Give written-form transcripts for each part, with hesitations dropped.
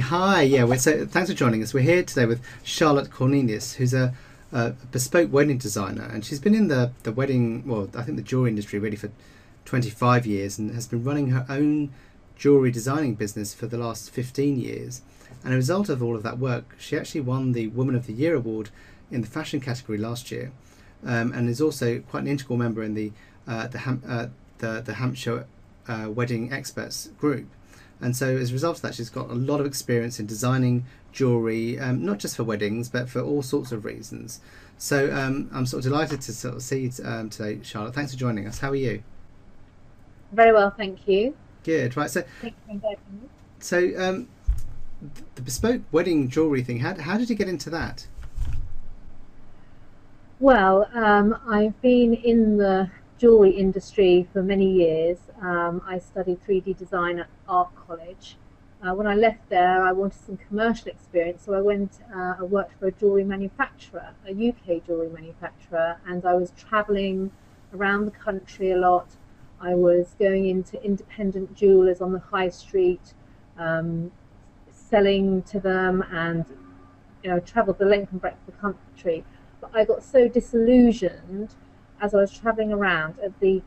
Hi, so thanks for joining us. We're here today with Charlotte Cornelius, who's a bespoke wedding designer, and she's been in the wedding, well, I think the jewelry industry really for 25 years, and has been running her own jewelry designing business for the last 15 years. And as a result of all of that work, she actually won the Woman of the Year award in the fashion category last year, and is also quite an integral member in the Hampshire Wedding Experts group. And so as a result of that, she's got a lot of experience in designing jewellery, not just for weddings, but for all sorts of reasons. So I'm sort of delighted to sort of see you today, Charlotte. Thanks for joining us. How are you? Very well, thank you. Good. Right. So, Thank you for inviting me. so the bespoke wedding jewellery thing, how did you get into that? Well, I've been in the jewellery industry for many years. I studied 3D design at art college. When I left there, I wanted some commercial experience, so I worked for a jewellery manufacturer, a UK jewellery manufacturer, and I was travelling around the country a lot. I was going into independent jewellers on the high street, selling to them, and travelled the length and breadth of the country. But I got so disillusioned as I was travelling around at the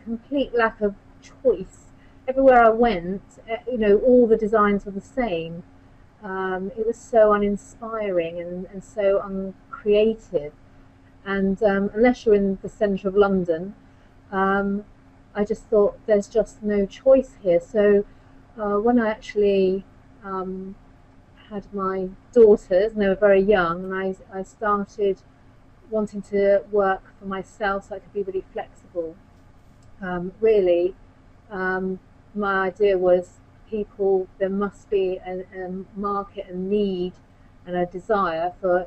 complete lack of choice. Everywhere I went, all the designs were the same. It was so uninspiring and so uncreative. And unless you're in the centre of London, I just thought there's just no choice here. So when I actually had my daughters, and they were very young, and I started wanting to work for myself so I could be really flexible. Really, my idea was there must be a market and need and a desire for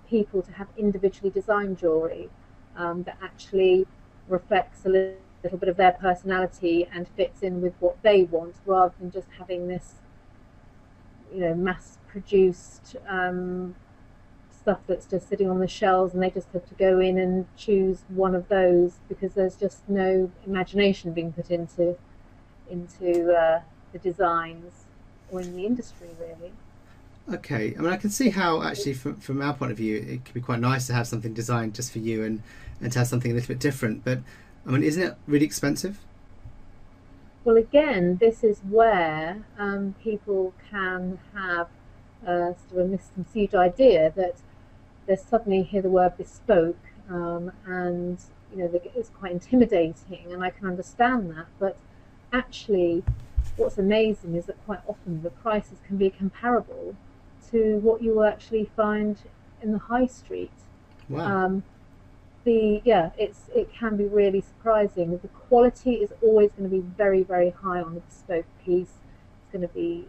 people to have individually designed jewellery that actually reflects a little bit of their personality and fits in with what they want, rather than just having this mass produced stuff that's just sitting on the shelves and they just have to go in and choose one of those, because there's just no imagination being put into the designs or in the industry, really. Okay, I mean, I can see how actually from our point of view, it could be quite nice to have something designed just for you and to have something a little bit different. But I mean, isn't it really expensive? Well, again, this is where people can have sort of a misconceived idea that they suddenly hear the word bespoke, and it's quite intimidating, and I can understand that. But actually, what's amazing is that quite often the prices can be comparable to what you will actually find in the high street. Wow. It can be really surprising. The quality is always going to be very, very high on the bespoke piece. It's going to be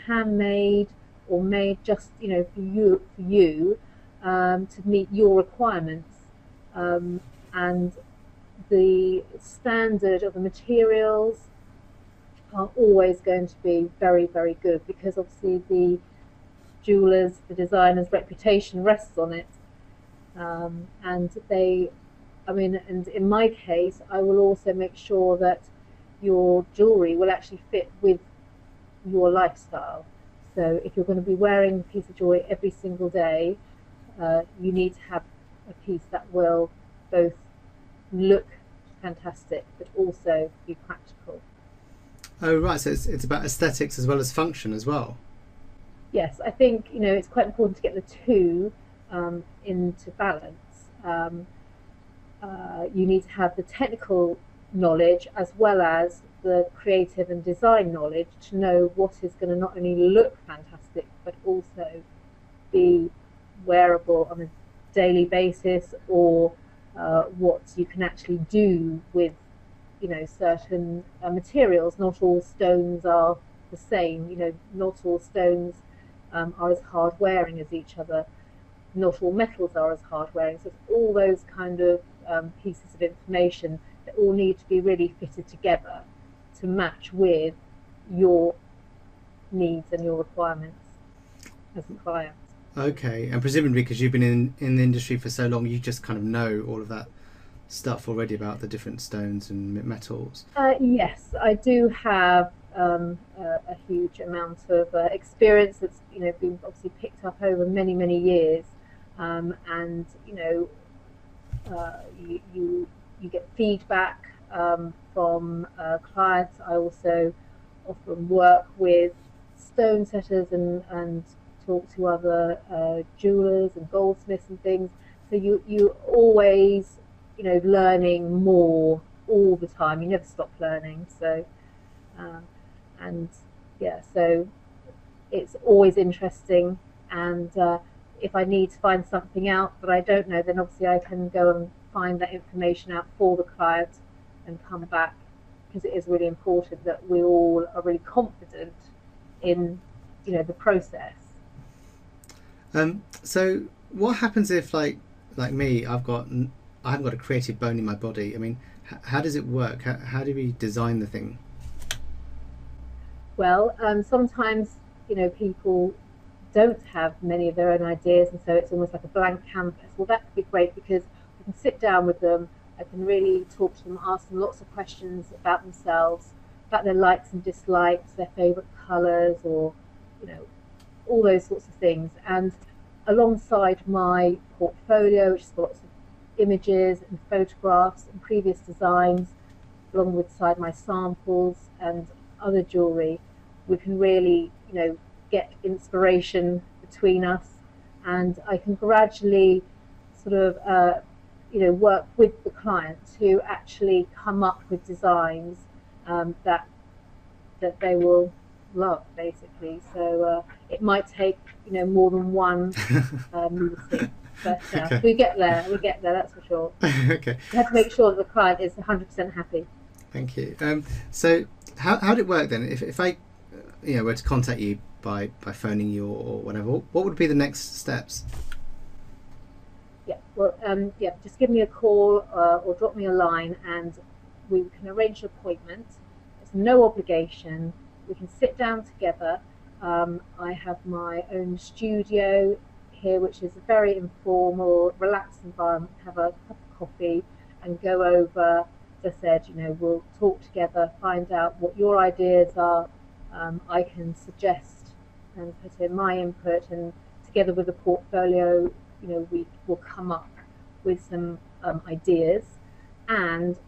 handmade or made just for you to meet your requirements, and the standard of the materials are always going to be very, very good, because obviously the jewelers, the designer's reputation rests on it. And in my case, I will also make sure that your jewellery will actually fit with your lifestyle. So if you're going to be wearing a piece of jewellery every single day, you need to have a piece that will both look fantastic but also be practical. Oh, right. So it's about aesthetics as well as function as well. Yes, I think it's quite important to get the two into balance. You need to have the technical knowledge as well as the creative and design knowledge to know what is going to not only look fantastic but also be wearable on a daily basis, or what you can actually do with certain materials. Not all stones are the same. Not all stones are as hard wearing as each other. Not all metals are as hard wearing. So it's all those kind of pieces of information that all need to be really fitted together to match with your needs and your requirements as a client. Okay, and presumably because you've been in the industry for so long, you just kind of know all of that stuff already about the different stones and metals. Yes, I do have a huge amount of experience that's been obviously picked up over many years, and you get feedback from clients. I also often work with stone setters and talk to other jewelers and goldsmiths and things. So you always learning more all the time. You never stop learning. So and yeah, so it's always interesting. And if I need to find something out that I don't know, then obviously I can go and find that information out for the client and come back, because it is really important that we all are really confident in the process. So what happens if like me, I haven't got a creative bone in my body? I mean, how does it work? How do we design the thing? Well, sometimes people don't have many of their own ideas, and so it's almost like a blank canvas. Well, that could be great, because I can sit down with them, I can really talk to them, ask them lots of questions about themselves, about their likes and dislikes, their favourite colours, or all those sorts of things. And alongside my portfolio, which has got lots of images and photographs and previous designs, alongside my samples and other jewellery, we can really get inspiration between us, and I can gradually sort of work with the client to actually come up with designs that they will love, basically. So it might take more than one meeting, but Okay. we get there, that's for sure. Okay, You have to make sure that the client is 100% happy. thank you. So how did it work then? If I were to contact you by phoning you or whatever, what would be the next steps? Yeah, well, just give me a call or drop me a line, and we can arrange an appointment. It's no obligation. We can sit down together. I have my own studio here, which is a very informal, relaxed environment. Have a cup of coffee and go over. As I said, we'll talk together, find out what your ideas are. I can suggest and put in my input, and together with the portfolio, we will come up with some ideas, and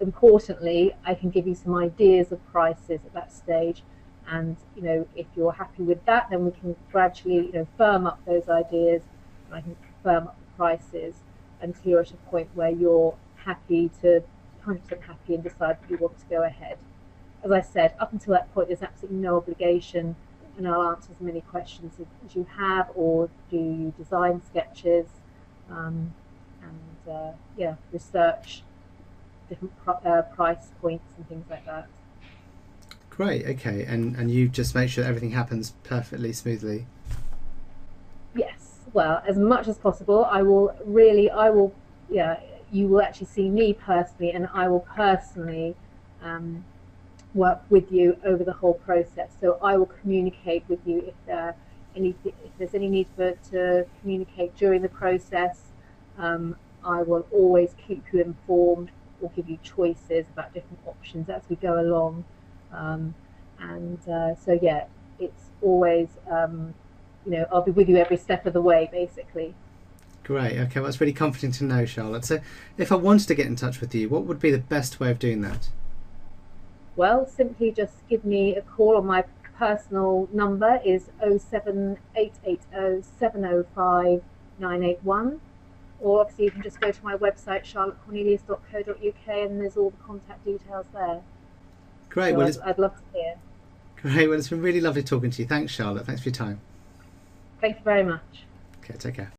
importantly, I can give you some ideas of prices at that stage. And if you're happy with that, then we can gradually firm up those ideas, and I can firm up the prices until you're at a point where you're happy, 100% happy, and decide that you want to go ahead. As I said, up until that point, there's absolutely no obligation, and I'll answer as many questions as you have, or do you design sketches, and research different price points and things like that. Great. Okay, and you just make sure that everything happens perfectly smoothly. Yes, well, as much as possible. You will actually see me personally, and I will personally work with you over the whole process. So I will communicate with you if there's any need to communicate during the process. I will always keep you informed or give you choices about different options as we go along. So yeah, it's always I'll be with you every step of the way, basically. Great. Okay, well, that's really comforting to know, Charlotte. So if I wanted to get in touch with you, what would be the best way of doing that? Well, simply just give me a call on my personal number is 07880 705 981, or obviously you can just go to my website charlottecornelius.co.uk, and there's all the contact details there. Great. So Well, I'd love to hear. great. Well, it's been really lovely talking to you. Thanks, Charlotte. Thanks for your time. Thank you very much. Okay, take care.